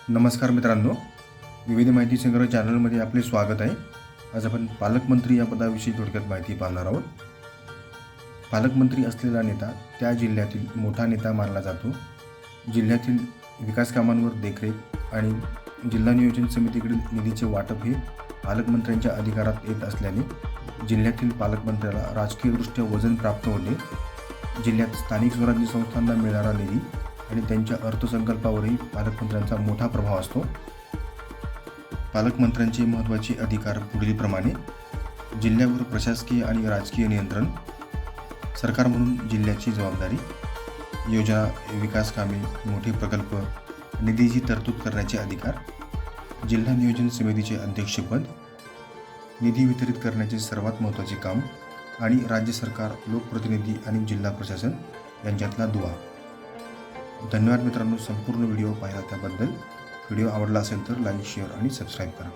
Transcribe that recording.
नमस्कार मित्रांनो, विविध माहिती संग्रह चॅनलमध्ये आपले स्वागत आहे. आज आपण पालकमंत्री या पदाविषयी थोडक्यात माहिती पाहणार आहोत. पालकमंत्री असलेला नेता त्या जिल्ह्यातील मोठा नेता मानला जातो. जिल्ह्यातील विकास कामांवर देखरेख आणि जिल्हा नियोजन समितीकडील निधीचे वाटप हे पालकमंत्र्यांच्या अधिकारात येत असल्याने जिल्ह्यातील पालकमंत्र्याला राजकीयदृष्ट्या वजन प्राप्त होते. जिल्ह्यात स्थानिक स्वराज्य संस्थांना मिळणारा निधी आणि त्यांच्या अर्थसंकल्पावरही पालकमंत्र्यांचा मोठा प्रभाव असतो. पालकमंत्र्यांचे महत्त्वाचे अधिकार पुढीलप्रमाणे: जिल्ह्यावर प्रशासकीय आणि राजकीय नियंत्रण, सरकार म्हणून जिल्ह्याची जबाबदारी, योजना, विकास कामे, मोठे प्रकल्प, निधीची तरतूद करण्याचे अधिकार, जिल्हा नियोजन समितीचे अध्यक्षपद, निधी वितरित करण्याचे सर्वात महत्त्वाचे काम आणि राज्य सरकार, लोकप्रतिनिधी आणि जिल्हा प्रशासन यांच्यातला दुवा. धन्यवाद मित्रांनो, संपूर्ण व्हिडिओ पाहिला त्याबद्दल. व्हिडिओ आवडला असेल तर लाईक, शेअर आणि सबस्क्राईब करा.